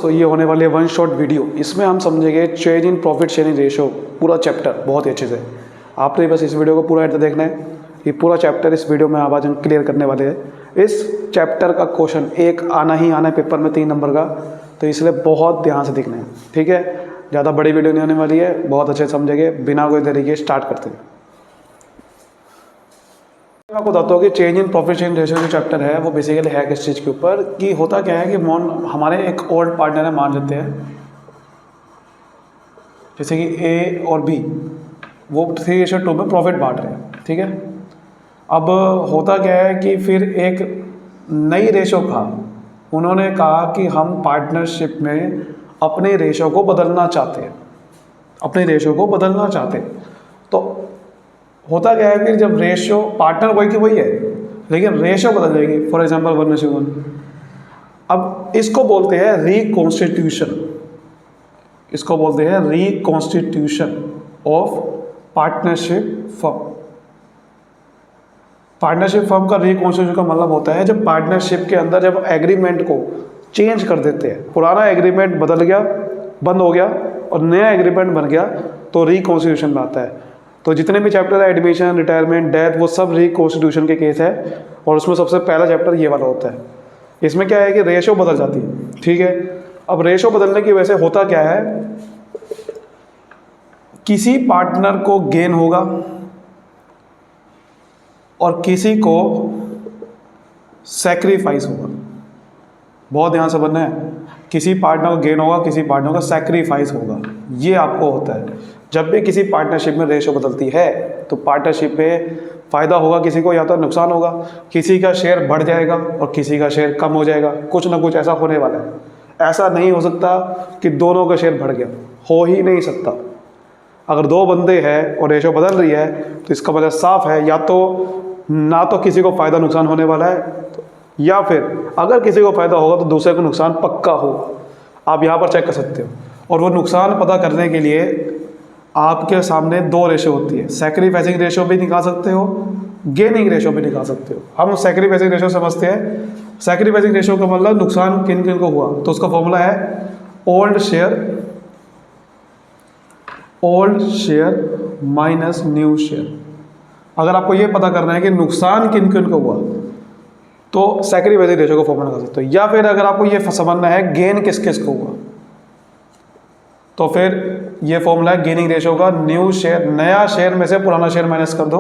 तो ये होने वाली है वन शॉट वीडियो। इसमें हम समझेंगे change in profit sharing ratio, पूरा चैप्टर बहुत ही अच्छे से। आपने बस इस वीडियो को पूरा एंड तक देखना है। ये पूरा चैप्टर इस वीडियो में आज हम क्लियर करने वाले हैं। इस चैप्टर का क्वेश्चन एक आना ही आना है पेपर में 3 नंबर का, तो इसलिए बहुत ध्यान से देखना है, ठीक है। ज़्यादा बड़ी वीडियो नहीं होने वाली है, बहुत अच्छे से समझेंगे। बिना कोई देरी के स्टार्ट करते हैं। मैं आपको बताता हूँ कि change in profit sharing ratio जो चैप्टर है वो बेसिकली है किस चीज़ के ऊपर, कि होता क्या है कि हमारे एक ओल्ड पार्टनर है, मान लेते हैं जैसे कि ए और बी, वो 3:2 में प्रॉफिट बांट रहे हैं, ठीक है। अब होता क्या है कि फिर एक नई रेशो का उन्होंने कहा कि हम पार्टनरशिप में अपने रेशो को बदलना चाहते हैं, अपने रेशो को बदलना चाहते हैं। तो होता क्या है कि जब रेशो पार्टनर वही की वही है, लेकिन रेशो बदल जाएगी। For example 1:1। अब इसको बोलते हैं रिकॉन्स्टिट्यूशन, इसको बोलते हैं reconstitution of partnership firm. Partnership firm का रिकॉन्स्टिट्यूशन का मतलब होता है जब पार्टनरशिप के अंदर जब एग्रीमेंट को चेंज कर देते हैं, पुराना एग्रीमेंट बदल गया, बंद हो गया और नया एग्रीमेंट बन गया, तो रिकॉन्स्टिट्यूशन में आता है। तो जितने भी चैप्टर है, एडमिशन, रिटायरमेंट, डेथ, वो सब रिकॉन्स्टिट्यूशन के केस है, और उसमें सबसे पहला चैप्टर ये वाला होता है। इसमें क्या है कि रेशो बदल जाती है, ठीक है। अब रेशो बदलने की वजह से होता क्या है, किसी पार्टनर को गेन होगा और किसी को सैक्रिफाइस होगा। बहुत ध्यान से बनना है, किसी पार्टनर को गेन होगा, किसी पार्टनर का सैक्रिफाइस होगा। ये आपको होता है जब भी किसी पार्टनरशिप में रेशो बदलती है, तो पार्टनरशिप में फ़ायदा होगा किसी को या तो नुकसान होगा। किसी का शेयर बढ़ जाएगा और किसी का शेयर कम हो जाएगा, कुछ ना कुछ ऐसा होने वाला है। ऐसा नहीं हो सकता कि दोनों का शेयर बढ़ गया, हो ही नहीं सकता। अगर 2 बंदे हैं और रेशो बदल रही है, तो इसका मतलब साफ है या तो ना तो किसी को फ़ायदा नुकसान होने वाला है, या फिर अगर किसी को फ़ायदा होगा तो दूसरे को नुकसान पक्का होगा। आप यहाँ पर चेक कर सकते हो। और वो नुकसान पता करने के लिए आपके सामने 2 रेशो होती है। सैक्रिफाइसिंग रेशो भी निकाल सकते हो, गेनिंग रेशो भी निकाल सकते हो। हम सैक्रिफाइसिंग रेशो समझते हैं। सैक्रिफाइसिंग रेशो का मतलब नुकसान किन किन को हुआ, तो उसका फॉर्मूला है old share minus new share. अगर आपको ये पता करना है कि नुकसान किन किन को हुआ, तो सैक्रिफाइसिंग रेशो का फॉर्मूला लगा सकते हो। या फिर अगर आपको ये समझना है गेन किस किस को हुआ, तो फिर ये फॉर्मूला है गेनिंग रेशो का। न्यू शेयर, नया शेयर में से पुराना शेयर माइनस कर दो,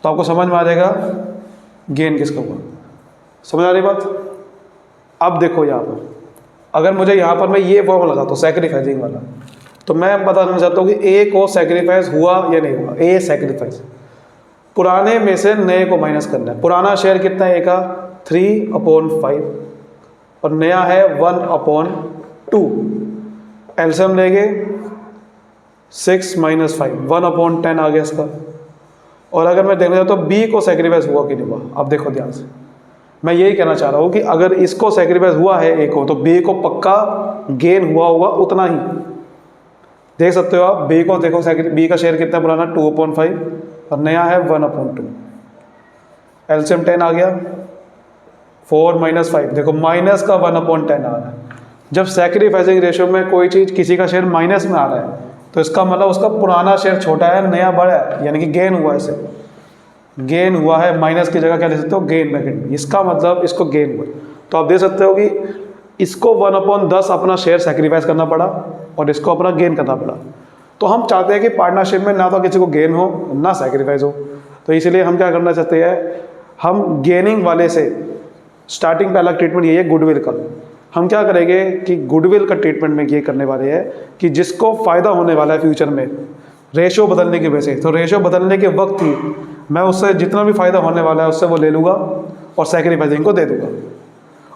तो आपको समझ में आ जाएगा गेन किसका हुआ। समझ आ रही बात। अब देखो यहाँ पर, अगर मुझे यहाँ पर मैं ये फॉर्मूला लगाता हूँ सैक्रिफाइसिंग वाला, तो मैं बताना चाहता हूँ कि ए को सैक्रिफाइस हुआ या नहीं हुआ। ए सैक्रिफाइस, पुराने में से नए को माइनस करना है। पुराना शेयर कितना है, ए का 3/5 और नया है 1/2। एलसीएम लेंगे 6 - 5, 1/10 आ गया इसका। और अगर मैं देखना चाहता हूँ बी को सैक्रिफाइस हुआ कि नहीं हुआ, अब देखो ध्यान से, मैं यही कहना चाह रहा हूँ कि अगर इसको सैक्रिफाइस हुआ है ए को, तो बी को पक्का गेन हुआ होगा उतना ही। देख सकते हो आप, बी को देखो, बी का शेयर कितना पुराना 2/5 और नया है 1/2। एलसीएम 10 आ गया, 4 - 5, देखो माइनस का 1/10 आ रहा है। जब सैक्रिफाइसिंग रेशो में कोई चीज़ किसी का शेयर माइनस में आ रहा है, तो इसका मतलब उसका पुराना शेयर छोटा है, नया बड़ा है, यानी कि गेन हुआ है। इसे गेन हुआ है, माइनस की जगह क्या ले सकते हो, गेन ब्रैकेट में। इसका मतलब इसको गेन हुआ। तो आप देख सकते हो कि इसको 1/10 अपना शेयर सैक्रिफाइस करना पड़ा और इसको अपना गेन करना पड़ा। तो हम चाहते हैं कि पार्टनरशिप में ना तो किसी को गेन हो ना सैक्रिफाइस हो, तो इसलिए हम क्या करना चाहते हैं, हम गेनिंग वाले से स्टार्टिंग पहला ट्रीटमेंट ये है गुडविल का। हम क्या करेंगे कि गुडविल का ट्रीटमेंट में ये करने वाले हैं कि जिसको फ़ायदा होने वाला है फ्यूचर में रेशो बदलने की वजह से, तो रेशो बदलने के वक्त ही मैं उससे जितना भी फ़ायदा होने वाला है उससे वो ले लूँगा और सैक्रिफाइसिंग को दे दूँगा।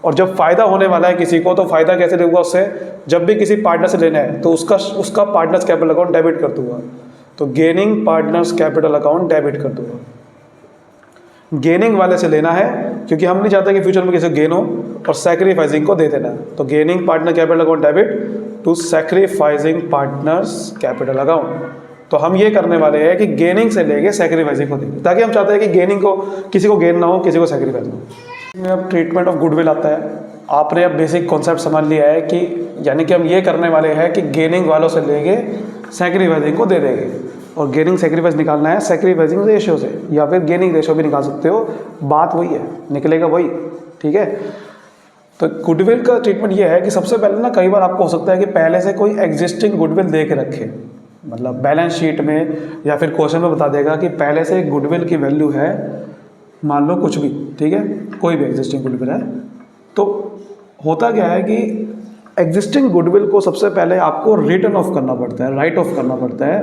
और जब फ़ायदा होने वाला है किसी को, तो फ़ायदा कैसे लूँगा उससे, जब भी किसी पार्टनर से लेना है तो उसका पार्टनर्स कैपिटल अकाउंट डेबिट कर दूँगा। तो gaining partners capital account debit कर दूँगा। गेनिंग वाले से लेना है क्योंकि हम नहीं चाहते कि फ्यूचर में किसी को गेन हो, और सैक्रिफाइसिंग को दे देना है। तो gaining partner capital account debit to sacrificing partners capital account. तो हम ये करने वाले हैं कि गेनिंग से लेके सैक्रिफाइसिंग को देंगे, ताकि हम चाहते हैं कि गेनिंग को किसी को गेन ना हो, किसी को सैक्रिफाइस हो। इसमें अब ट्रीटमेंट ऑफ गुडविल आता है। आपने अब बेसिक कॉन्सेप्ट समझ लिया है कि यानी कि हम ये करने वाले हैं कि गेनिंग वालों से लेके सैक्रिफाइसिंग को दे देंगे, और गेनिंग सैक्रिफाइस निकालना है सैक्रिफाइसिंग रेशियो से, या फिर गेनिंग रेशियो भी निकाल सकते हो, बात वही है, निकलेगा वही। ठीक है, तो गुडविल का ट्रीटमेंट ये है कि सबसे पहले ना कई बार आपको हो सकता है कि पहले से कोई एग्जिस्टिंग गुडविल दे के रखे, मतलब बैलेंस शीट में या फिर क्वेश्चन में बता देगा कि पहले से गुडविल की वैल्यू है, मान लो कुछ भी, ठीक है, कोई भी एग्जिस्टिंग गुडविल है। तो होता क्या है कि एग्जिस्टिंग गुडविल को सबसे पहले आपको रिटर्न ऑफ करना पड़ता है, राइट ऑफ करना पड़ता है,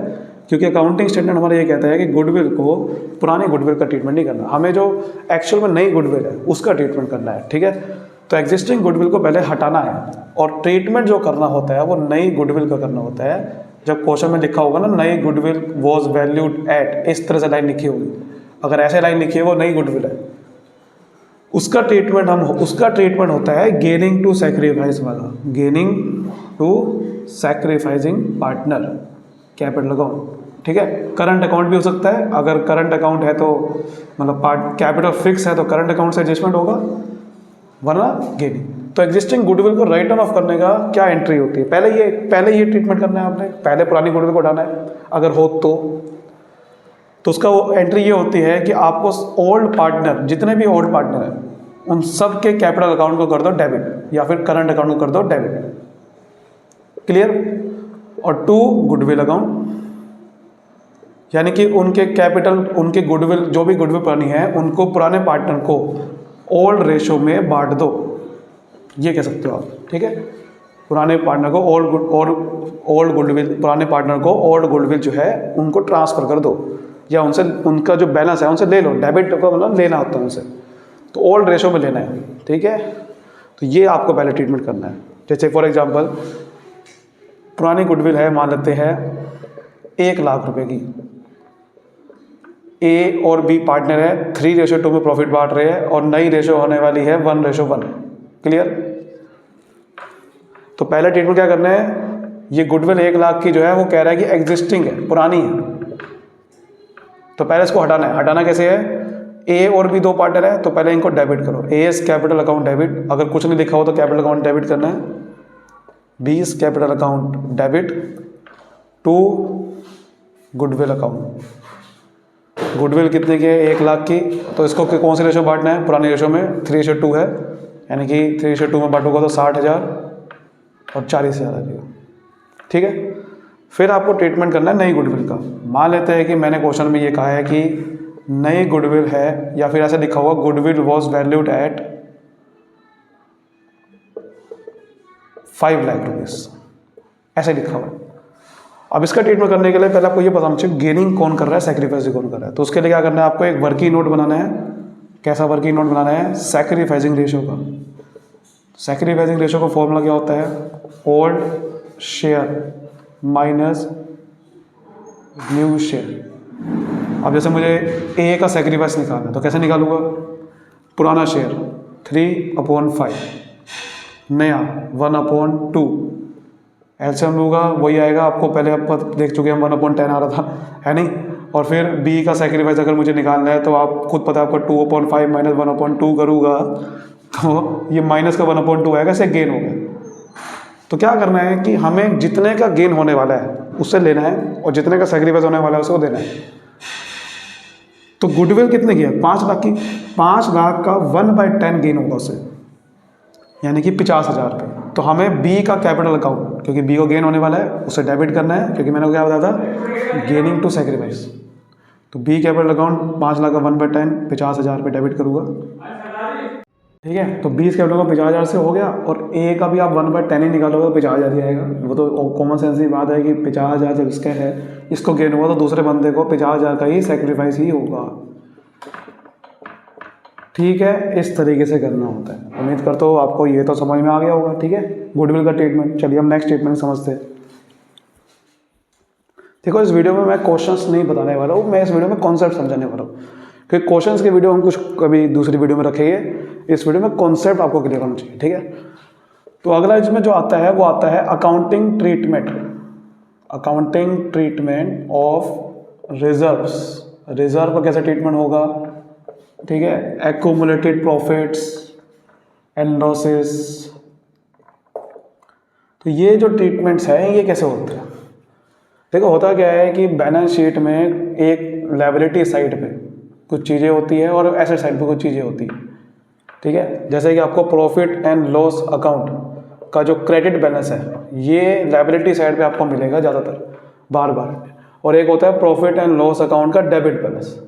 क्योंकि अकाउंटिंग स्टैंडर्ड हमारा ये कहता है कि गुडविल को पुराने गुडविल का ट्रीटमेंट नहीं करना, हमें जो एक्चुअल में नई गुडविल है उसका ट्रीटमेंट करना है। ठीक है, तो एग्जिस्टिंग गुडविल को पहले हटाना है, और ट्रीटमेंट जो करना होता है वो नई गुडविल का करना होता है। जब क्वेश्चन में लिखा होगा ना नई गुडविल वॉज वैल्यूड एट, इस तरह से लाइन लिखी होगी, अगर ऐसे लाइन लिखी है वो नई गुडविल है, उसका ट्रीटमेंट होता है गेनिंग टू सैक्रिफाइस वाला, gaining to sacrificing partner capital account. ठीक है, करंट अकाउंट भी हो सकता है, अगर करंट अकाउंट है तो मतलब कैपिटल फिक्स है तो करंट अकाउंट से एडजस्टमेंट होगा, वरना गेनिंग। तो एग्जिस्टिंग गुडविल को रिटर्न ऑफ करने का क्या एंट्री होती है, पहले ये ट्रीटमेंट करना है आपने, पहले पुरानी गुडविल को हटाना है अगर हो तो उसका वो एंट्री ये होती है कि आपको ओल्ड पार्टनर, जितने भी ओल्ड पार्टनर हैं उन सब के कैपिटल अकाउंट को कर दो डेबिट, या फिर करंट अकाउंट को कर दो डेबिट। क्लियर? और टू गुडविल अकाउंट, यानी कि उनके कैपिटल, उनके गुडविल, जो भी गुडविल पुरानी है उनको पुराने पार्टनर को ओल्ड रेशो में बांट दो, ये कह सकते हो आप। ठीक है, पुराने पार्टनर को ओल्ड गुडविल, पुराने पार्टनर को ओल्ड गुडविल जो है उनको ट्रांसफ़र कर दो, या उनसे उनका जो बैलेंस है उनसे ले लो, डेबिट को मतलब लेना होता है उनसे, तो ओल्ड रेशो में लेना है। ठीक है, तो ये आपको पहले ट्रीटमेंट करना है। जैसे फॉर एग्जांपल पुरानी गुडविल है, मान लेते हैं 1,00,000 रुपए की, ए और बी पार्टनर है, 3:2 में प्रॉफिट बांट रहे हैं, और नई रेशो होने वाली है 1:1। क्लियर? तो पहले ट्रीटमेंट क्या करना है, ये गुडविल 1,00,000 की जो है वो कह रहा है कि एग्जिस्टिंग है, पुरानी है, तो पहले इसको हटाना है। हटाना कैसे है, ए और बी दो पार्टनर है तो पहले इनको डेबिट करो, एस कैपिटल अकाउंट डेबिट, अगर कुछ नहीं लिखा हो तो कैपिटल अकाउंट डेबिट करना है, बीस capital account debit to goodwill account. Goodwill कितने की है, 1,00,000 की, तो इसको कौन सी रेशो बांटना है, पुरानी रेशो में 3:2 है, यानी कि 3:2 में बांटोगा तो 60,000 और 40,000 आ जाएगा। ठीक है, फिर आपको ट्रीटमेंट करना है नई गुडविल का। मान लेते हैं कि मैंने क्वेश्चन में ये कहा है कि नई गुडविल है, या फिर ऐसा लिखा हुआ goodwill was valued at 5,00,000 rupees, ऐसे लिखा हुआ है। अब इसका ट्रीटमेंट करने के लिए पहले आपको ये पता होना चाहिए गेनिंग कौन कर रहा है, सैक्रिफाइसिंग कौन कर रहा है। तो उसके लिए क्या करना है, आपको एक वर्किंग नोट बनाना है। कैसा वर्किंग नोट बनाना है, सैक्रिफाइसिंग रेशियो का। सैक्रिफाइसिंग रेशियो का फॉर्मूला क्या होता है, old share minus new share. अब जैसे मुझे ए का सैक्रिफाइस निकालना है तो कैसे निकालूंगा, पुराना शेयर 3/5, नया 1/2, एलसीएम लूँगा वही आएगा, आपको पहले आप देख चुके हैं 1/10 आ रहा था, है नहीं। और फिर बी का सैक्रिफाइस अगर मुझे निकालना है तो आप खुद पता है आपको 2/5 माइनस 1/2 करूँगा तो ये माइनस का 1/2 आएगा, इससे गेन हो गया। तो क्या करना है कि हमें जितने का गेन होने वाला है उससे लेना है, और जितने का सैक्रिफाइस होने वाला है उसको देना है। तो गुडविल कितने की है, 5,00,000 की, 5,00,000 का 1/10 गेन होगा उससे, यानी कि 50,000 रुपये। तो हमें बी का कैपिटल अकाउंट, क्योंकि बी को गेन होने वाला है, उसे डेबिट करना है, क्योंकि मैंने क्या बताया था, गेनिंग टू सैक्रिफाइस। तो बी कैपिटल अकाउंट 5,00,000 का 1/10, 50,000 रुपये डेबिट करूँगा। ठीक है, तो 20 कैपिटल का 50,000 से हो गया, और ए का भी आप 1/10 ही निकालोगे तो 50,000 ही आएगा। वो तो कॉमन सेंस की बात है कि 50,000 जब इसका है, इसको गेन हुआ तो दूसरे बंदे को 50,000 का ही सैक्रिफाइस ही होगा। ठीक है, इस तरीके से करना होता है। उम्मीद करता हूँ आपको ये तो समझ में आ गया होगा। ठीक है, गुडविल का ट्रीटमेंट। चलिए हम नेक्स्ट ट्रीटमेंट समझते हैं। देखो, इस वीडियो में मैं क्वेश्चंस नहीं बताने वाला हूँ, मैं इस वीडियो में कॉन्सेप्ट समझाने वाला हूँ, क्योंकि क्वेश्चंस के वीडियो हम कुछ कभी दूसरी वीडियो में रखेंगे, इस वीडियो में कॉन्सेप्ट आपको क्लियर होना चाहिए। ठीक है, तो अगला इसमें जो आता है वो आता है accounting treatment, accounting treatment of reserves. Reserve का कैसे ट्रीटमेंट होगा, ठीक है, एक्यूमुलेटेड प्रॉफिट्स, एंड लॉसेस। तो ये जो ट्रीटमेंट्स हैं ये कैसे होते हैं? देखो होता क्या है कि बैलेंस शीट में एक लायबिलिटी साइड पे कुछ चीज़ें होती है और एसेट साइड पे कुछ चीज़ें होती है, ठीक है। जैसे कि आपको प्रॉफिट एंड लॉस अकाउंट का जो क्रेडिट बैलेंस है ये लायबिलिटी साइड पे आपको मिलेगा ज़्यादातर बार बार, और एक होता है प्रॉफिट एंड लॉस अकाउंट का डेबिट बैलेंस,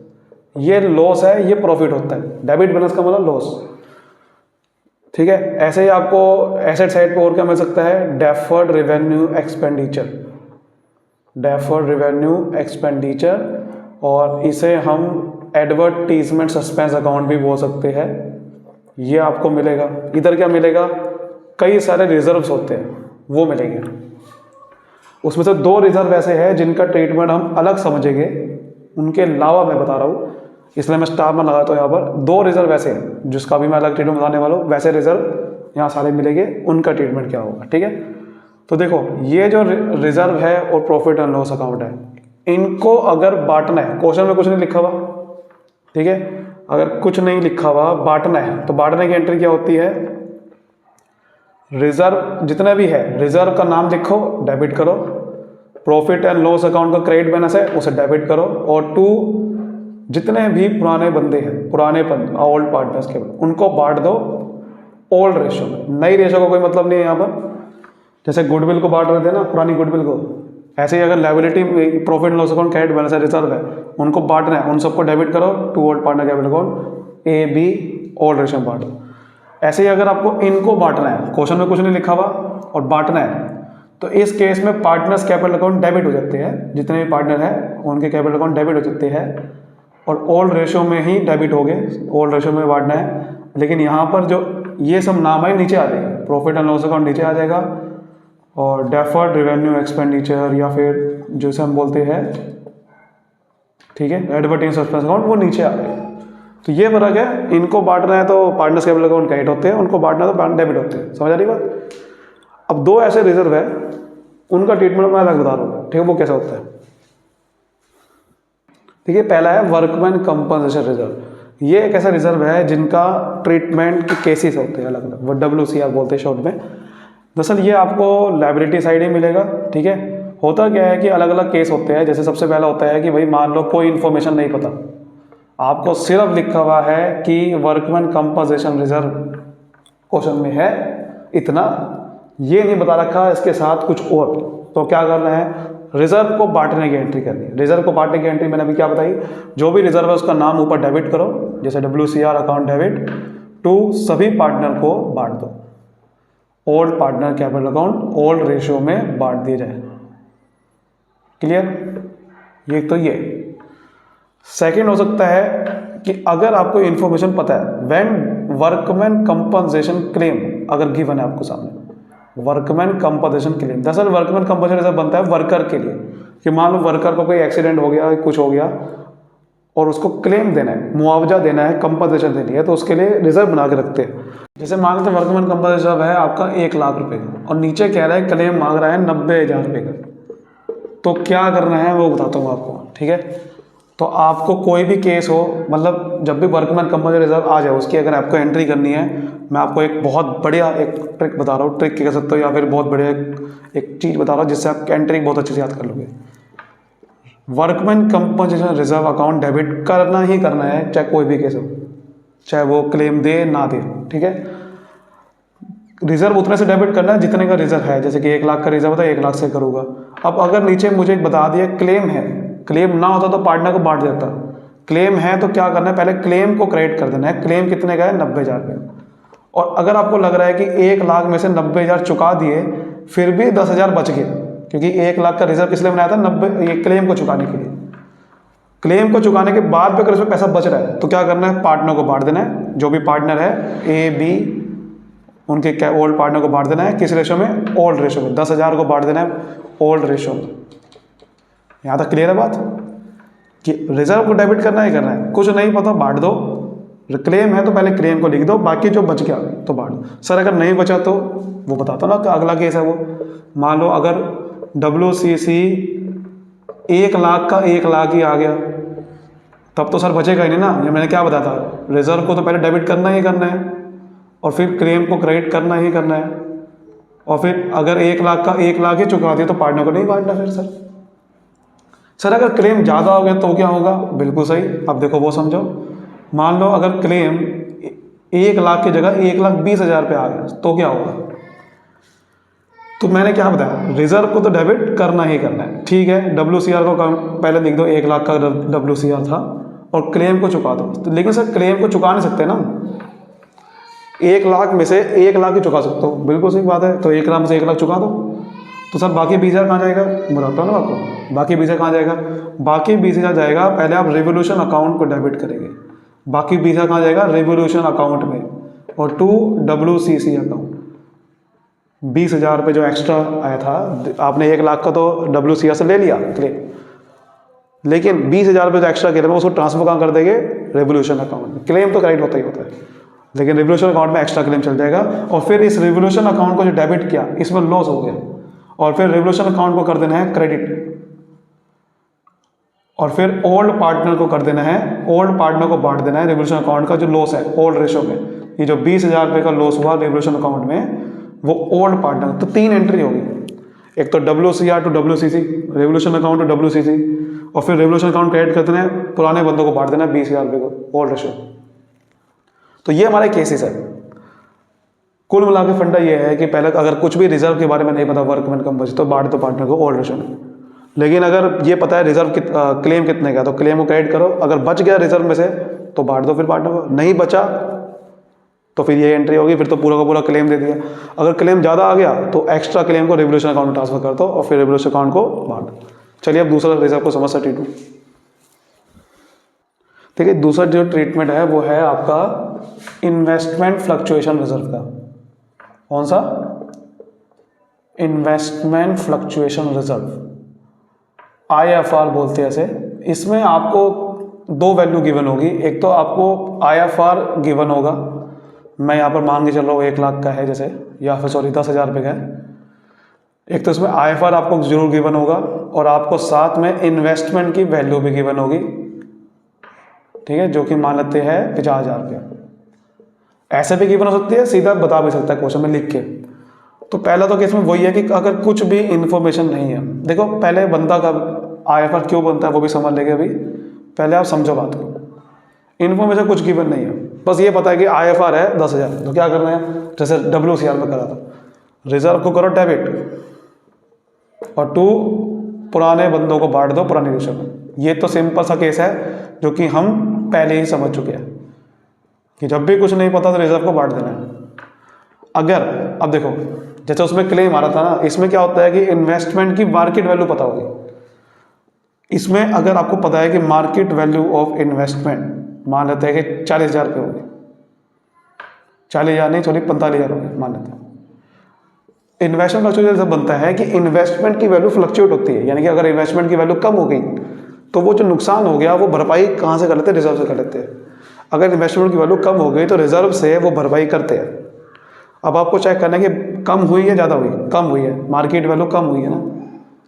ये लॉस है ये प्रॉफिट होता है, डेबिट बैलेंस का मतलब लॉस, ठीक है। ऐसे ही आपको एसेट साइड पे और क्या मिल सकता है? Deferred revenue expenditure, deferred revenue expenditure, और इसे हम एडवर्टीजमेंट सस्पेंस अकाउंट भी बोल सकते हैं, ये आपको मिलेगा। इधर क्या मिलेगा? कई सारे रिजर्व्स होते हैं वो मिलेंगे, उसमें से 2 रिजर्व ऐसे हैं जिनका ट्रीटमेंट हम अलग समझेंगे, उनके अलावा मैं बता रहा हूँ इसलिए मैं स्टार में लगाता हूँ यहाँ पर। 2 रिजर्व ऐसे हैं जिसका भी मैं अलग ट्रीटमेंट बताने वाला हूँ, वैसे रिजर्व यहाँ सारे मिलेंगे, उनका ट्रीटमेंट क्या होगा, ठीक है। तो देखो ये जो रिजर्व है और प्रॉफिट एंड लॉस अकाउंट है, इनको अगर बांटना है, क्वेश्चन में कुछ नहीं लिखा हुआ, ठीक है, अगर कुछ नहीं लिखा हुआ बांटना है तो बांटने की एंट्री क्या होती है? रिजर्व जितने भी है रिजर्व का नाम लिखो, डेबिट करो, प्रॉफिट एंड लॉस अकाउंट का क्रेडिट बैलेंस है उसे डेबिट करो, और 2 जितने भी पुराने बंदे हैं, पुराने ओल्ड पार्टनर्स के, उनको बांट दो ओल्ड रेशो में। नई रेशो का कोई मतलब नहीं है यहाँ पर, जैसे गुडविल को बांट रहे थे ना, पुरानी गुडविल को, ऐसे ही अगर liability profit and loss account credit balance है रिजर्व है, उनको बांटना है, उन सबको डेबिट करो, 2 old partner capital account A B old ratio में बांटो। ऐसे ही अगर आपको इनको बांटना है, क्वेश्चन में कुछ नहीं लिखा हुआ और बांटना है, तो इस केस में पार्टनर्स कैपिटल अकाउंट डेबिट हो जाते हैं, जितने भी पार्टनर हैं उनके कैपिटल अकाउंट डेबिट हो जाते हैं, और ओल्ड रेशो में ही डेबिट हो गए, ओल्ड रेशो में बांटना है। लेकिन यहाँ पर जो ये सब नाम है नीचे आ जाएगा, प्रॉफिट एंड लॉस अकाउंट नीचे आ जाएगा, और डेफर्ड रेवेन्यू एक्सपेंडिचर या फिर जैसे हम बोलते हैं, ठीक है, एडवर्टीजमेंट सस्पेंस अकाउंट, वो नीचे आ जाएगा। तो ये फर्क है, इनको बांटना है तो पार्टनर्स कैपिटल अकाउंट क्रेडिट होते हैं, उनको बांटना है तो डेबिट होते हैं, समझ आ रही बात। अब 2 ऐसे रिजर्व है, उनका ट्रीटमेंट मैं अलग बता रहा हूँ, ठीक है, वो कैसा होता है। देखिए पहला है वर्कमैन कंपनसेशन रिजर्व। ये एक ऐसा रिजर्व है जिनका ट्रीटमेंट के केसेस होते हैं अलग अलग, वो WCR बोलते हैं शॉर्ट में। दरअसल ये आपको लायबिलिटी साइड ही मिलेगा, ठीक है। होता क्या है कि अलग अलग केस होते हैं, जैसे सबसे पहला होता है कि भाई मान लो कोई इन्फॉर्मेशन नहीं पता, आपको सिर्फ लिखा हुआ है कि वर्कमैन कंपनसेशन रिजर्व क्वेश्चन में है इतना, ये नहीं बता रखा इसके साथ कुछ और, तो क्या करना है? रिजर्व को बांटने की एंट्री करनी है। रिजर्व को बांटने की एंट्री मैंने अभी क्या बताई, जो भी रिजर्व है उसका नाम ऊपर डेबिट करो, जैसे WCR अकाउंट डेबिट टू सभी पार्टनर को बांट दो, old partner capital account old ratio में बांट दिए जाए। क्लियर? ये तो ये सेकंड हो सकता है कि अगर आपको इन्फॉर्मेशन पता है, व्हेन वर्कमैन कंपनसेशन क्लेम अगर गिवन है आपको सामने, वर्कमैन कंपनसेशन क्लेम, दरअसल वर्कमैन कंपनसेशन रिजर्व बनता है वर्कर के लिए, कि मान लो वर्कर को कोई एक्सीडेंट हो गया, कुछ हो गया और उसको क्लेम देना है, मुआवजा देना है, कंपनसेशन देनी है, तो उसके लिए रिजर्व बना के रखते हैं। जैसे मान लेते हैं वर्कमैन कंपनसेशन रिजर्व है आपका 1 लाख रुपए का, और नीचे कह रहा है क्लेम मांग रहा है 90,000 रुपये का, तो क्या करना है वो बताता हूँ आपको, ठीक है। तो आपको कोई भी केस हो, मतलब जब भी वर्कमैन कंपनसेशन रिजर्व आ जाए, उसकी अगर आपको एंट्री करनी है, मैं आपको एक बहुत बढ़िया एक ट्रिक बता रहा हूँ, ट्रिक कह सकते हो या फिर बहुत बढ़िया एक चीज़ बता रहा हूँ जिससे आप एंट्री बहुत अच्छे से याद कर लोगे। Workman compensation reserve account debit करना ही करना है, चाहे कोई भी केस हो, चाहे वो क्लेम दे ना दे, ठीक है। रिजर्व उतने से डेबिट करना है जितने का रिजर्व है, जैसे कि 1 लाख का रिजर्व था, 1 लाख से करूँगा। अब अगर नीचे मुझे बता दिया क्लेम है, क्लेम ना होता तो पार्टनर को बांट देता, क्लेम है तो क्या करना है, पहले क्लेम को क्रेडिट कर देना है। क्लेम कितने का है? 90,000 रुपये। और अगर आपको लग रहा है कि 1 लाख में से 90,000 चुका दिए फिर भी 10,000 बच गए, क्योंकि 1 लाख का रिजर्व किस लिए बनाया था? 90 ये क्लेम को चुकाने के लिए। क्लेम को चुकाने के बाद भी अगर उसमें पैसा बच रहा है तो क्या करना है? पार्टनर को बांट देना है, जो भी पार्टनर है A B उनके ओल्ड पार्टनर को बांट देना है। किस रेशो में? ओल्ड रेशो में। 10,000 को बांट देना है ओल्ड रेशो में। यहाँ तक क्लियर है बात कि रिजर्व को डेबिट करना ही करना है, कुछ नहीं पता बांट दो। क्लेम है तो पहले क्लेम को लिख दो, बाकी जो बच गया तो बांट दो। सर अगर नहीं बचा तो वो बताता ना, अगला केस है वो, मान लो अगर WCC 1 लाख का 1 लाख ही आ गया, तब तो सर बचेगा ही नहीं ना। ये मैंने क्या बताया था, रिजर्व को तो पहले डेबिट करना ही करना है, और फिर क्लेम को क्रेडिट करना ही करना है। और फिर अगर 1 लाख का 1 लाख ही चुका दिया तो पार्टनर को नहीं बांटना फिर सर अगर क्लेम ज़्यादा हो गया तो क्या होगा? बिल्कुल सही, अब देखो वो समझो। मान लो अगर क्लेम 1 लाख की जगह 1,20,000 पे आ गया तो क्या होगा? तो मैंने क्या बताया, रिजर्व को तो डेबिट करना ही करना है, ठीक है। WCR को पहले लिख दो, 1 लाख का WCR था, और क्लेम को चुका दो। तो लेकिन सर क्लेम को चुका नहीं सकते ना, 1 लाख में से 1 लाख ही चुका सकते हो, बिल्कुल सही बात है। तो 1 लाख में से 1 लाख चुका दो, तो सर बाकी 20,000 कहाँ जाएगा? बताता हूँ ना आपको, बाकी 20,000 कहाँ जाएगा? बाकी 20,000 जाएगा, पहले आप रिवोल्यूशन अकाउंट को डेबिट करेंगे, बाकी 20,000 कहाँ जाएगा? रिवोल्यूशन अकाउंट में, और टू WCC अकाउंट। 20,000 पे जो एक्स्ट्रा आया था, आपने 1 लाख का तो WCR से ले लिया क्लेम, लेकिन 20,000 पे जो एक्स्ट्रा क्लेम है उसको ट्रांसफर कहाँ कर देंगे? रिवोल्यूशन अकाउंट में। क्लेम तो क्रेडिट होता ही होता है, लेकिन रिवोल्यूशन अकाउंट में एक्स्ट्रा क्लेम चल जाएगा। और फिर इस रिवोल्यूशन अकाउंट को जो डेबिट किया इसमें लॉस हो गया, और फिर रिवोल्यूशन अकाउंट को कर देना है क्रेडिट, और फिर ओल्ड पार्टनर को कर देना है, ओल्ड पार्टनर को बांट देना है रिवोल्यूशन अकाउंट का जो लॉस है ओल्ड रेशो में। ये जो 20,000 रुपये का लॉस हुआ रिवोल्यूशन अकाउंट में, वो ओल्ड पार्टनर, तो 3 एंट्री होगी, एक तो WCR to WCC, revaluation account to WCC, और फिर रिवोल्यूशन अकाउंट क्रेडिट कर देना है, पुराने बंदों को बांट देना है 20,000 रुपये को ओल्ड रेशो। तो ये हमारे केसेस है। कुल मिला के फंडा ये है कि पहले अगर कुछ भी रिजर्व के बारे में नहीं पता, वर्कमैन कम बचे, तो बांट दो पार्टनर को ओल्ड रेशो में। लेकिन अगर ये पता है रिजर्व क्लेम कितने का, तो क्लेम को क्रेडिट करो, अगर बच गया रिजर्व में से तो बांट दो फिर पार्टनर को, नहीं बचा तो फिर ये एंट्री होगी, फिर तो पूरा का पूरा क्लेम दे दिया। अगर क्लेम ज़्यादा आ गया तो एक्स्ट्रा क्लेम को रिवोल्यूशन अकाउंट में ट्रांसफर कर दो, और फिर रिवोल्यूशन अकाउंट को बांट दो। चलिए अब दूसरा रिजर्व को समझ सकते हैं। ठीक है, दूसरा जो ट्रीटमेंट है वो है आपका इन्वेस्टमेंट फ्लक्चुएशन रिजर्व का। कौन सा? इन्वेस्टमेंट फ्लक्चुएशन रिजर्व, IFR बोलते हैं इसे। इसमें आपको 2 वैल्यू गिवन होगी, एक तो आपको IFR गिवन होगा, मैं यहाँ पर मान के चल रहा हूँ 1 लाख का है जैसे, या फिर सॉरी 10,000 रुपये का है। एक तो इसमें IFR आपको जरूर गिवन होगा, और आपको साथ में इन्वेस्टमेंट की वैल्यू भी गिवन होगी, ठीक है, जो कि मान लेते हैं 50,000 रुपये। ऐसे भी गिवन हो सकती है, सीधा बता भी सकता है क्वेश्चन में लिख के। तो पहला तो केस में वही है कि अगर कुछ भी इन्फॉर्मेशन नहीं है, देखो पहले बंदा का IFR क्यों बनता है वो भी समझ लेंगे अभी, पहले आप समझो बात को। इन्फॉर्मेशन कुछ गिवन नहीं है, बस ये पता है कि IFR है 10,000, तो क्या करना है, जैसे WCR में करा था, रिजर्व को करो डेबिट, और 2 पुराने बंदों को बांट दो पुराने रेशो में। ये तो सिंपल सा केस है जो कि हम पहले ही समझ चुके हैं कि जब भी कुछ नहीं पता तो रिजर्व को बांट देना है। अगर अब देखो जैसे उसमें क्लेम आ रहा था ना, इसमें क्या होता है कि इन्वेस्टमेंट की मार्केट वैल्यू पता होगी। इसमें अगर आपको पता है कि मार्केट वैल्यू ऑफ इन्वेस्टमेंट मान लेते हैं कि 40,000 रुपये होगी, 40,000 नहीं सॉरी 45,000 होगी मान लेते हैं। इन्वेस्टमेंट फ्लक्चुएशन जब बनता है कि इन्वेस्टमेंट की वैल्यू फ्लक्चुएट होती है, यानी कि अगर इन्वेस्टमेंट की वैल्यू कम हो गई तो वो जो नुकसान हो गया वो भरपाई कहाँ से कर लेते हैं? रिजर्व से कर लेते हैं। अगर इन्वेस्टमेंट की वैल्यू कम हो गई तो रिजर्व से वो भरपाई करते हैं। अब आपको चेक करना है कि कम हुई है ज़्यादा हुई, कम हुई है, मार्केट वैल्यू कम हुई है ना,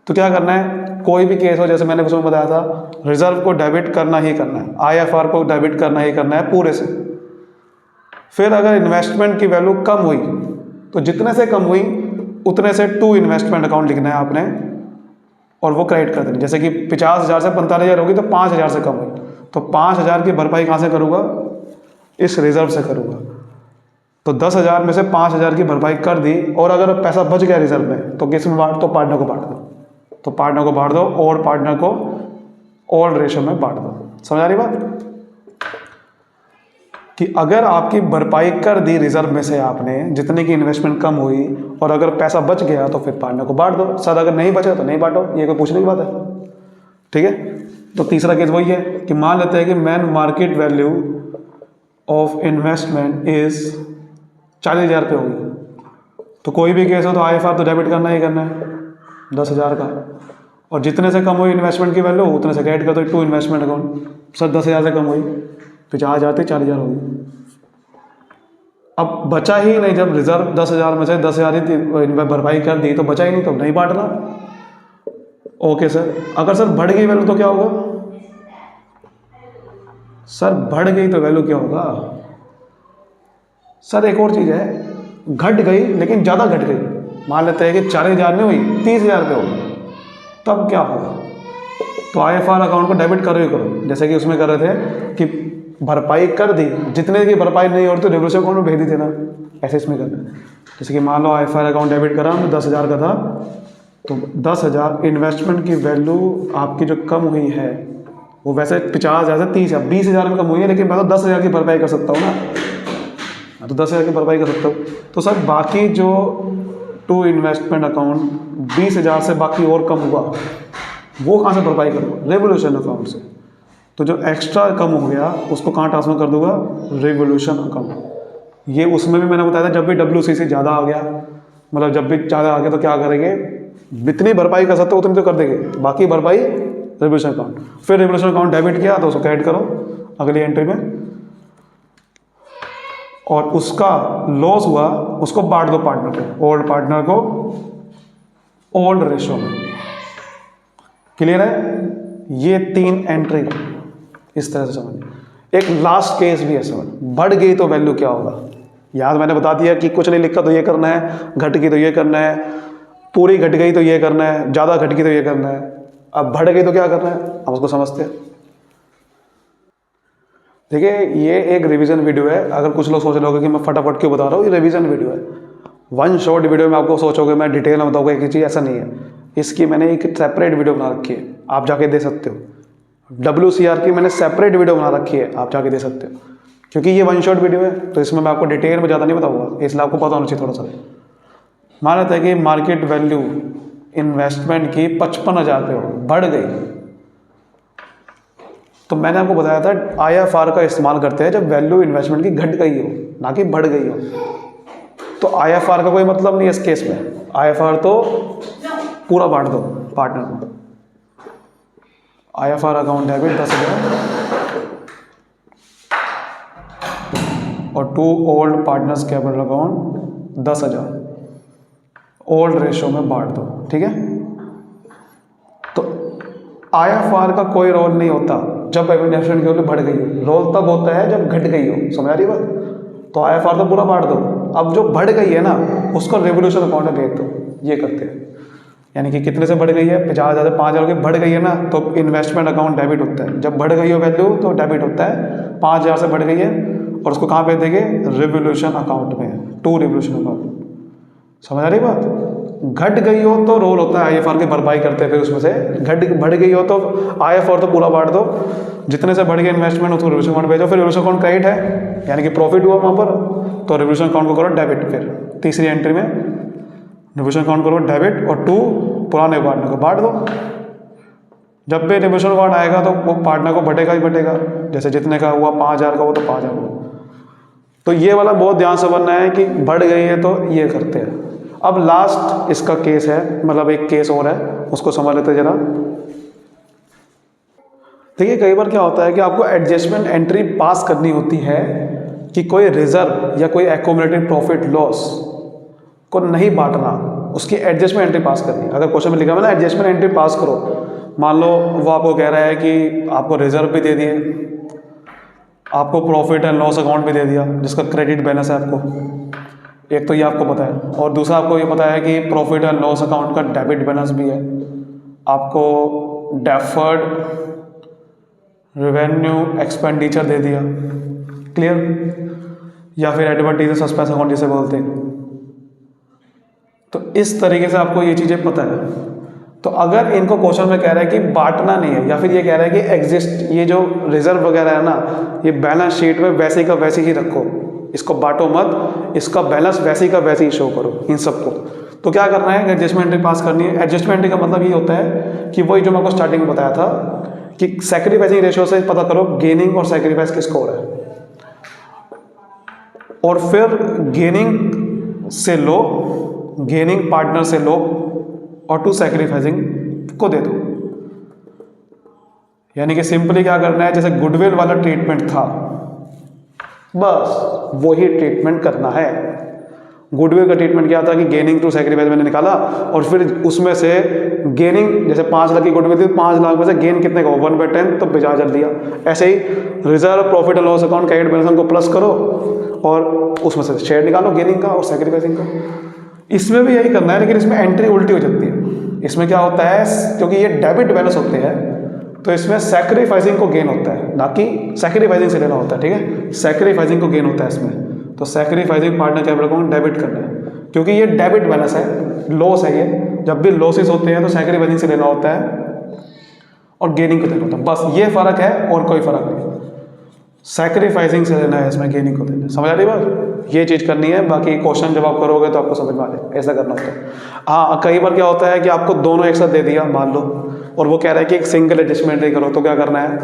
तो क्या करना है, कोई भी केस हो जैसे मैंने उसमें बताया था, रिजर्व को डेबिट करना ही करना है, IFR को डेबिट करना ही करना है पूरे से। फिर अगर इन्वेस्टमेंट की वैल्यू कम हुई तो जितने से कम हुई उतने से 2 इन्वेस्टमेंट अकाउंट लिखना है आपने, और वो क्रेडिट कर देना। जैसे कि 50,000 से 45,000 होगी तो 5,000 से कम हुई, तो 5,000 की भरपाई कहाँ से करूँगा? इस रिजर्व से करूँगा। तो 10,000 में से 5,000 की भरपाई कर दी, और अगर पैसा बच गया रिजर्व में तो किस में बांट? तो पार्टनर को बांट दो, तो पार्टनर को बांट दो, और पार्टनर को ओल्ड रेशो में बांट दो। समझ आ रही बात कि अगर आपकी भरपाई कर दी रिजर्व में से आपने, जितने की इन्वेस्टमेंट कम हुई, और अगर पैसा बच गया तो फिर पार्टनर को बांट दो। सर अगर नहीं बचा तो नहीं बांटो, ये कोई पूछने की बात है, ठीक है। तो तीसरा केस वही है कि मान लेते हैं कि main market value of investment is 40,000 रुपये होगी, तो कोई भी केस हो तो IFR तो डेबिट करना ही करना है 10,000 का, और जितने से कम हुई इन्वेस्टमेंट की वैल्यू उतने से क्रेडिट कर दो 2 इन्वेस्टमेंट अकाउंट। सर 10,000 से कम हुई 50,000 थी 40,000 होगी। अब बचा ही नहीं, जब रिजर्व 10,000 में से 10,000 ही भरपाई कर दी तो बचा ही नहीं, तो नहीं बांटना। ओके सर, अगर सर बढ़ गई वैल्यू तो क्या होगा? सर बढ़ गई तो वैल्यू क्या होगा? सर एक और चीज़ है, घट गई लेकिन ज़्यादा घट गई, मान लेते हैं कि 40,000 नहीं हुई, 30,000 पे हो, तब क्या होगा? तो IFR अकाउंट को डेबिट करो ही करो, जैसे कि उसमें कर रहे थे कि भरपाई कर दी, जितने की भरपाई नहीं हो रही तो रेवोल्यूशन अकाउंट में भेज दी देना, ऐसे इसमें करना है। जैसे कि मान लो IFR अकाउंट डेबिट करा, 10,000 का था, तो 10,000 इन्वेस्टमेंट की वैल्यू आपकी जो कम हुई है वो वैसे 50,000 से 30,000 20,000 में कम हुई है, लेकिन मैं तो 10,000 की भरपाई कर सकता हूँ ना, तो 10,000 की भरपाई कर सकता हूँ। तो सर बाकी जो टू इन्वेस्टमेंट अकाउंट 20,000 से बाकी और कम हुआ, वो कहाँ से भरपाई करूँगा? रेवोल्यूशन अकाउंट से। तो जो एक्स्ट्रा कम हो गया उसको कहाँ ट्रांसफर कर दूंगा? Revolution account. ये उसमें भी मैंने बताया था, जब भी WCC ज़्यादा आ गया, मतलब जब भी ज़्यादा आ गया तो क्या करेंगे, जितनी भरपाई कर सकते हो उतनी तो कर देंगे, बाकी भरपाई रेवोल्यूशन अकाउंट। फिर रेवोल्यूशन अकाउंट डेबिट किया तो उसको क्रेडिट करो अगली एंट्री में, और उसका लॉस हुआ उसको बांट दो पार्टनर को, ओल्ड पार्टनर को ओल्ड रेशो में। क्लियर है? ये 3 एंट्री इस तरह से समझिए। एक लास्ट केस भी है सर, बढ़ गई तो वैल्यू क्या होगा? याद मैंने बता दिया कि कुछ नहीं लिखा तो ये करना है, घट गई तो ये करना है, पूरी घट गई तो ये करना है, ज़्यादा घट गई तो ये करना है। अब बढ़ गई तो क्या करना है, हम उसको समझते हैं। देखिए ये एक रिवीजन वीडियो है, अगर कुछ लोग सोच रहे होंगे कि मैं फटाफट क्यों बता रहा हूँ, ये रिवीजन वीडियो है। वन शॉर्ट वीडियो में आपको सोचोगे मैं डिटेल में बताऊँगा एक चीज़, ऐसा नहीं है। इसकी मैंने एक सेपरेट वीडियो बना रखी है, आप जाके दे सकते हो। WCR की मैंने सेपरेट वीडियो बना रखी है, आप जाके दे सकते हो। क्योंकि ये वन शॉट वीडियो है तो इसमें मैं आपको डिटेल में ज़्यादा नहीं बताऊँगा, इसलिए आपको पता होना चाहिए थोड़ा सा। मान लेते हैं कि मार्केट वैल्यू इन्वेस्टमेंट की 55,000 पे हो, बढ़ गई, तो मैंने आपको बताया था IFR का इस्तेमाल करते हैं जब वैल्यू इन्वेस्टमेंट की घट गई हो, ना कि बढ़ गई हो। तो IFR का कोई मतलब नहीं है इस केस में। IFR तो पूरा बांट दो पार्टनर को। IFR अकाउंट डेबिट 10,000 और to old partners capital account 10,000 old ratio में बांट दो, ठीक है। तो IFR का कोई रोल नहीं होता जब इन्वेस्टमेंट की वैल्यू बढ़ गई हो, रोल तब होता है जब घट गई हो, समझ आ रही बात? तो IFR तो पूरा बांट दो, अब जो बढ़ गई है ना उसको रेवोल्यूशन अकाउंट में भेज दो, ये करते हैं। यानी कि कितने से बढ़ गई है, 50,000 से 5,000 की बढ़ गई है ना, तो इन्वेस्टमेंट अकाउंट डेबिट होता है। जब बढ़ गई हो वैल्यू तो डेबिट होता है, 5,000 से बढ़ गई है, और उसको कहाँ भेज देंगे? रेवोल्यूशन अकाउंट में, टू रेवोल्यूशन अकाउंट। समझ आ रही बात? घट गई हो तो रोल होता है IFR की भरपाई करते हैं, फिर उसमें से बढ़ गई हो तो IFR तो पूरा बांट दो, जितने से बढ़ गए इन्वेस्टमेंट उसको रेवोल्यूशन अकाउंट भेजो। फिर रेवोल्यूशन अकाउंट क्रेडिट है, यानी कि प्रॉफिट हुआ वहाँ पर, तो रेवोल्यूशन अकाउंट को करो डेबिट। फिर तीसरी एंट्री में रेवोल्यूशन अकाउंट करो डेबिट, और टू पुराने पार्टनर को बांट दो। जब भी रेवोल्यूशन अकाउंट आएगा तो वो पार्टनर को बटेगा ही बटेगा, जैसे जितने का हुआ 5,000 का हुआ तो 5,000 हुआ। तो ये वाला बहुत ध्यान से बनना है कि बढ़ गई है तो ये करते हैं। अब लास्ट इसका केस है, मतलब एक केस और है, उसको समझ लेते जरा। देखिए कई बार क्या होता है कि आपको एडजस्टमेंट एंट्री पास करनी होती है कि कोई रिजर्व या कोई एक्यूमुलेटेड प्रॉफिट लॉस को नहीं बांटना, उसकी एडजस्टमेंट एंट्री पास करनी है। अगर क्वेश्चन में लिखा है ना एडजस्टमेंट एंट्री पास करो, मान लो वो आपको कह रहा है कि आपको रिजर्व भी दे दिए, आपको प्रॉफिट एंड लॉस अकाउंट भी दे दिया जिसका क्रेडिट बैलेंस है आपको, एक तो ये आपको पता है, और दूसरा आपको ये पता है कि प्रॉफिट एंड लॉस अकाउंट का डेबिट बैलेंस भी है, आपको डेफर्ड रेवेन्यू एक्सपेंडिचर दे दिया, क्लियर, या फिर एडवर्टीज सस्पेंस अकाउंट जिसे बोलते हैं। तो इस तरीके से आपको ये चीज़ें पता है। तो अगर इनको क्वेश्चन में कह रहा है कि बांटना नहीं है, या फिर ये कह रहा है कि एग्जिस्ट, ये जो रिजर्व वगैरह है ना, ये बैलेंस शीट में वैसे का वैसे ही रखो, इसको बांटो मत, इसका बैलेंस वैसे का वैसे ही शो करो इन सबको। तो क्या करना है, एडजस्टमेंट एंट्री पास करनी है। एडजस्टमेंट एंट्री का मतलब ये होता है कि वही जो मैं आपको स्टार्टिंग में बताया था कि सैक्रिफाइसिंग रेशियो से पता करो गेनिंग और सैक्रिफाइस किसको हो रहा है, और फिर गेनिंग से लो, गेनिंग पार्टनर से लो, और टू सैक्रिफाइसिंग को दे दो। यानी कि सिंपली क्या करना है, जैसे गुडविल वाला ट्रीटमेंट था, बस वही ट्रीटमेंट करना है। गुडविल का ट्रीटमेंट क्या था कि गेनिंग टू सैक्रिफाइस मैंने निकाला, और फिर उसमें से गेनिंग, जैसे 5 लाख की गुडविल थी, 5 लाख में से गेन कितने का, 1/10, तो 50,000 दिया। ऐसे ही reserve, profit and loss account, credit balance को प्लस करो, और उसमें से शेयर निकालो गेनिंग का और सैक्रिफाइसिंग का। इसमें भी यही करना है, लेकिन इसमें एंट्री उल्टी हो जाती है। इसमें क्या होता है, क्योंकि ये डेबिट बैलेंस होते हैं तो इसमें सैक्रिफाइसिंग को गेन होता है, ना कि सैक्रिफाइसिंग से लेना होता है, ठीक है। सैक्रिफाइसिंग को गेन होता है इसमें, तो sacrificing partner capital account debit करना है, क्योंकि ये डेबिट बैलेंस है, लॉस है ये। जब भी लॉसेस होते हैं तो सैक्रिफाइसिंग से लेना होता है और गेनिंग को देना होता है, बस ये फ़र्क है और कोई फ़र्क नहीं। सैक्रिफाइसिंग से लेना है, इसमें गेनिंग को देना है। समझ आ रही बात, ये चीज़ करनी है। बाकी क्वेश्चन जब आप करोगे तो आपको समझ में आ जाए, ऐसा करना होता है। हाँ, कई बार क्या होता है कि आपको दोनों एक साथ दे दिया मान लो, और वो कह रहा है कि एक सिंगल एडजस्टमेंट ही करो, तो क्या करना है,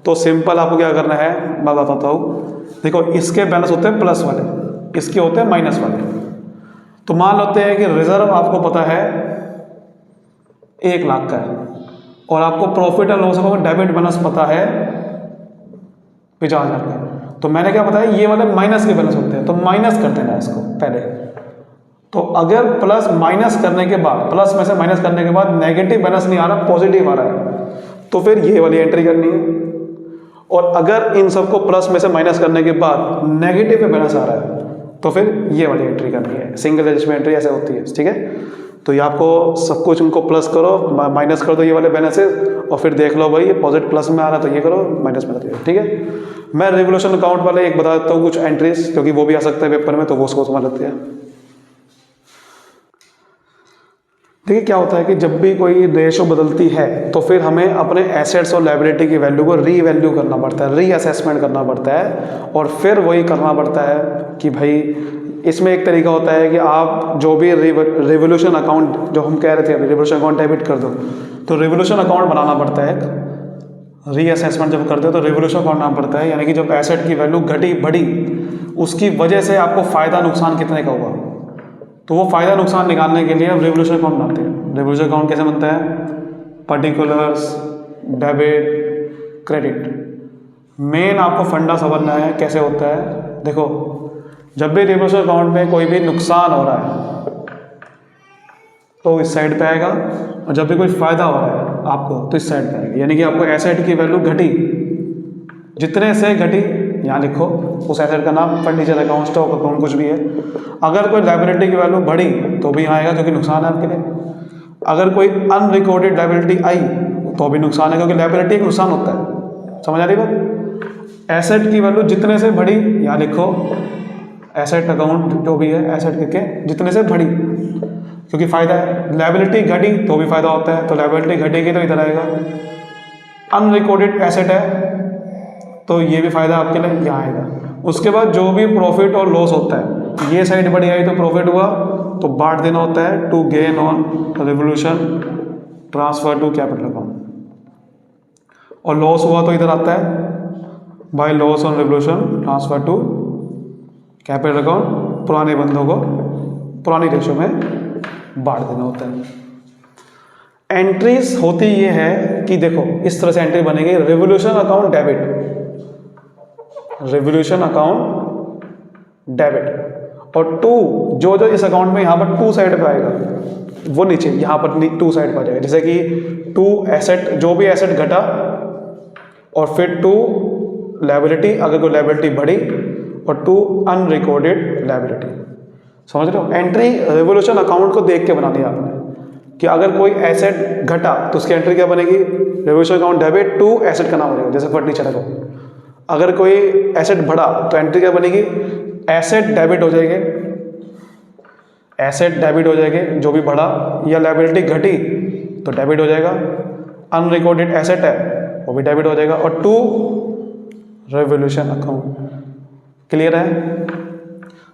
तो सिंपल आपको क्या करना है मैं बताता हूँ। देखो, इसके बैलेंस होते हैं प्लस वाले, इसके होते हैं माइनस वाले। तो मान लेते हैं कि रिजर्व आपको पता है 1 लाख का है, और आपको profit and loss account debit balance पता है 50,000 का। तो मैंने क्या बताया, ये वाले माइनस के बैलेंस होते हैं, तो माइनस कर देना है इसको पहले। तो अगर प्लस माइनस करने के बाद, प्लस में से माइनस करने के बाद नेगेटिव बैलेंस नहीं आ रहा, पॉजिटिव आ रहा है, तो फिर ये वाली एंट्री करनी है। और अगर इन सबको प्लस में से माइनस करने के बाद नेगेटिव पे बैलेंस आ रहा है, तो फिर ये वाली एंट्री करनी है। सिंगल एडजस्टमेंट एंट्री ऐसे होती है, ठीक है। तो ये आपको सब कुछ उनको प्लस करो, माइनस कर दो ये वाले बैलेंसेस, और फिर देख लो भाई ये पॉजिटिव प्लस में आ रहा है तो ये करो, माइनस में रहती है, ठीक है। मैं रेवोल्यूशन अकाउंट वाले एक बता देता हूँ कुछ एंट्रीज, क्योंकि वो भी आ सकता है पेपर में, तो वो उसको समझ लेते हैं। देखिए क्या होता है कि जब भी कोई रेशो बदलती है तो फिर हमें अपने एसेट्स और लायबिलिटी की वैल्यू को रीवैल्यू करना पड़ता है, रीअसेसमेंट करना पड़ता है, और फिर वही करना पड़ता है कि भाई इसमें एक तरीका होता है कि आप जो भी रिवोल्यूशन अकाउंट, जो हम कह रहे थे अभी रिवोल्यूशन अकाउंट डेबिट कर दो, तो रिवोल्यूशन अकाउंट बनाना पड़ता है। रीअसेसमेंट जब करते हो तो रिवोल्यूशन अकाउंट बनाना पड़ता है, यानी कि जब एसेट की वैल्यू घटी बढ़ी, उसकी वजह से आपको फ़ायदा नुकसान कितने का हुआ, तो वो फ़ायदा नुकसान निकालने के लिए हम रिवोल्यूशन अकाउंट बनाते हैं। रिवोल्यूशन अकाउंट कैसे बनता है, पर्टिकुलर्स, डेबिट, क्रेडिट। मेन आपको फंडा समझना है कैसे होता है। देखो, जब भी रिवोल्यूशन अकाउंट में कोई भी नुकसान हो रहा है तो इस साइड पे आएगा, और जब भी कोई फ़ायदा हो रहा है आपको तो इस साइड पे आएगा। यानी कि आपको एसेट की वैल्यू घटी, जितने से घटी यहाँ लिखो, उस एसेट का नाम फर्नीचर अकाउंट, स्टॉक अकाउंट, कुछ भी है। अगर कोई लायबिलिटी की वैल्यू बढ़ी तो भी यहाँ आएगा, क्योंकि नुकसान है आपके लिए। अगर कोई अनरिकॉर्डेड लायबिलिटी आई तो भी नुकसान है, क्योंकि लायबिलिटी एक नुकसान होता है। समझ आ रही बात। एसेट की वैल्यू जितने से बढ़ी, यहाँ लिखो एसेट अकाउंट जो भी है, एसेट करके जितने से बढ़ी, क्योंकि फ़ायदा है। लायबिलिटी घटी तो भी फ़ायदा होता है, तो लायबिलिटी घटेगी तो इधर आएगा। अनरिकॉर्डेड एसेट है तो ये भी फ़ायदा आपके लिए यहाँ आएगा। उसके बाद जो भी प्रॉफिट और लॉस होता है, ये साइड बढ़ी आई तो प्रॉफिट हुआ तो बांट देना होता है, to gain on revaluation transfer to capital account, और लॉस हुआ तो इधर आता है by loss on revaluation transfer to capital account. पुराने बंदों को पुरानी रेशो में बांट देना होता है। एंट्रीज होती ये है कि देखो इस तरह से एंट्री बनेगी, revaluation account debit, revolution account debit, और टू जो जो इस अकाउंट में यहाँ पर टू साइड पे आएगा वो नीचे यहाँ पर टू साइड पर आ जाएगा। जैसे कि टू एसेट, जो भी एसेट घटा, और फिर टू लायबिलिटी, अगर कोई लायबिलिटी बढ़ी, और टू अनरिकॉर्डेड लायबिलिटी। समझ रहे हो। एंट्री रिवोल्यूशन अकाउंट को देख के बनानी है आपने, कि अगर कोई एसेट घटा तो उसकी एंट्री क्या बनेगी, revaluation account debit, to asset का नाम बनेगा, जैसे फर्नीचर अकाउंट। अगर कोई एसेट बढ़ा तो एंट्री क्या बनेगी, एसेट डेबिट हो जाएंगे, एसेट डेबिट हो जाएंगे जो भी बढ़ा, या लायबिलिटी घटी तो डेबिट हो जाएगा। अनरिकॉर्डेड एसेट है वो भी डेबिट हो जाएगा, और टू रिवोल्यूशन अकाउंट। क्लियर है।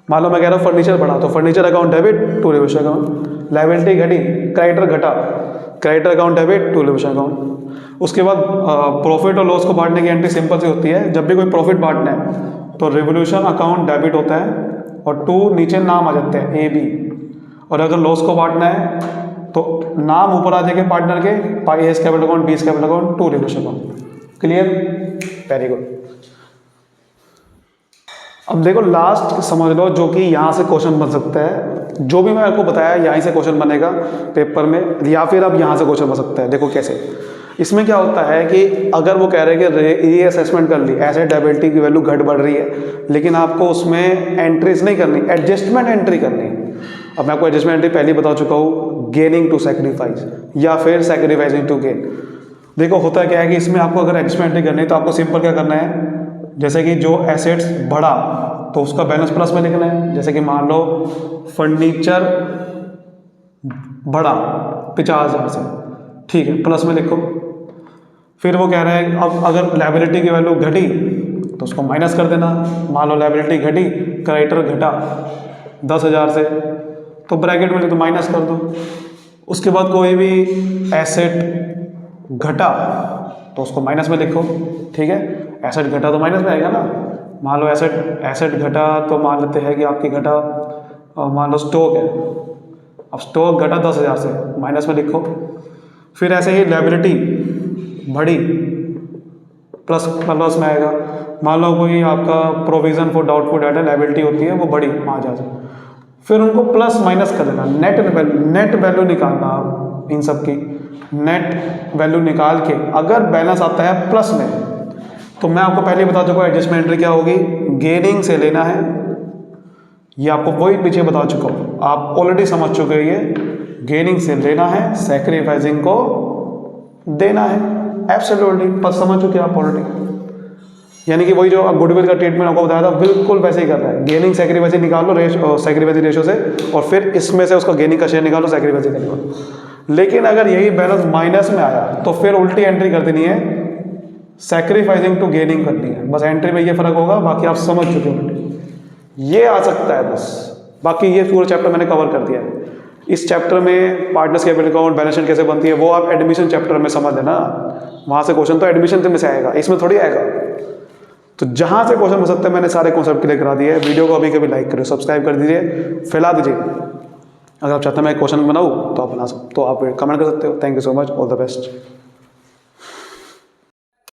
मान लो मैं कह रहा हूँ फर्नीचर बढ़ा तो furniture account debit, to revaluation account. Liability घटी, क्रेडिटर घटा, creditor account debit, to revaluation account. उसके बाद प्रॉफिट और लॉस को बांटने की एंट्री सिंपल सी होती है। जब भी कोई प्रॉफिट बांटना है तो रिवोल्यूशन अकाउंट डेबिट होता है, और टू नीचे नाम आ जाते हैं ए बी। और अगर लॉस को बांटना है तो नाम ऊपर आ जाएंगे पार्टनर के, पाई एस capital account, B's capital account, to revaluation account. Clear, very good. अब देखो लास्ट समझ लो, जो कि यहाँ से क्वेश्चन बन सकता है। जो भी मैं आपको बताया यहीं से क्वेश्चन बनेगा पेपर में, या फिर अब यहाँ से क्वेश्चन बन सकता है। देखो कैसे, इसमें क्या होता है कि अगर वो कह रहे हैं कि ये असेसमेंट कर ली, एसेट लायबिलिटी की वैल्यू घट बढ़ रही है, लेकिन आपको उसमें एंट्रीज नहीं करनी, एडजस्टमेंट एंट्री करनी है। अब मैं आपको एडजस्टमेंट एंट्री पहले ही बता चुका हूँ, गेनिंग टू सेक्रीफाइस या फिर सेक्रीफाइसिंग टू गेन। देखो होता क्या है कि इसमें आपको अगर एडजस्टमेंट एंट्री करनी है तो आपको सिंपल क्या करना है, जैसे कि जो एसेट्स बढ़ा तो उसका बैलेंस प्लस में लिखना है। जैसे कि मान लो फर्नीचर बढ़ा 50,000 से, ठीक है, प्लस में लिखो। फिर वो कह रहा है अब अगर लायबिलिटी की वैल्यू घटी तो उसको माइनस कर देना। मान लो लायबिलिटी घटी, क्रेडिटर घटा 10,000 से, तो ब्रैकेट में तो माइनस कर दो। उसके बाद कोई भी एसेट घटा तो उसको माइनस में लिखो, ठीक है। एसेट घटा तो माइनस में आएगा ना। मान लो एसेट घटा तो मान लेते हैं कि आपकी घटा, मान लो स्टॉक है, अब स्टॉक घटा 10,000 से, माइनस में लिखो। फिर ऐसे ही लायबिलिटी बढ़ी, प्लस में आएगा। मान लो कोई आपका provision for doubtful data liability होती है, वो बढ़ी 5,000 से, फिर उनको प्लस माइनस कर देना। नेट वैल्यू निकालना आप इन सब की, नेट वैल्यू निकाल के अगर बैलेंस आता है प्लस में, तो मैं आपको पहले बता चुका हूँ एडजस्टमेंट एंट्री क्या होगी, गेनिंग से लेना है। ये आपको वही पीछे बता चुका हूँ, आप ऑलरेडी समझ चुके हैं। ये गेनिंग से लेना है, सैक्रिफाइसिंग को देना है, एब्सोल्युटली बस समझ चुके आप ऑलरेडी। यानी कि वही जो गुडविल का ट्रीटमेंट आपको बताया था, बिल्कुल वैसे ही कर रहा है। गेनिंग सैक्रिफाइसिंग निकाल लो सैक्रिफाइसिंग रेशो से, और फिर इसमें से उसका गेनिंग का शेयर निकालो, सैक्रिफाइसिंग का निकालो। लेकिन अगर यही बैलेंस माइनस में आया तो फिर उल्टी एंट्री कर देनी है, सैक्रिफाइसिंग टू गेनिंग करनी है। बस एंट्री में ये फर्क होगा, बाकी आप समझ चुके हो। ये आ सकता है बस, बाकी ये पूरा चैप्टर मैंने कवर कर दिया है। इस चैप्टर में partners capital account, balance sheet कैसे बनती है, वो आप एडमिशन चैप्टर में समझ लेना। वहाँ से क्वेश्चन तो एडमिशन में से आएगा, इसमें थोड़ी आएगा। तो जहाँ से क्वेश्चन हो सकते हैं मैंने सारे कॉन्सेप्ट क्लियर करा दिए हैं। वीडियो को अभी कभी लाइक करिए, सब्सक्राइब कर दीजिए, फैला दीजिए। अगर आप चाहते हैं मैं क्वेश्चन बनाऊँ तो आप बना सकते, तो आप कमेंट कर सकते हो। Thank you so much, all the best.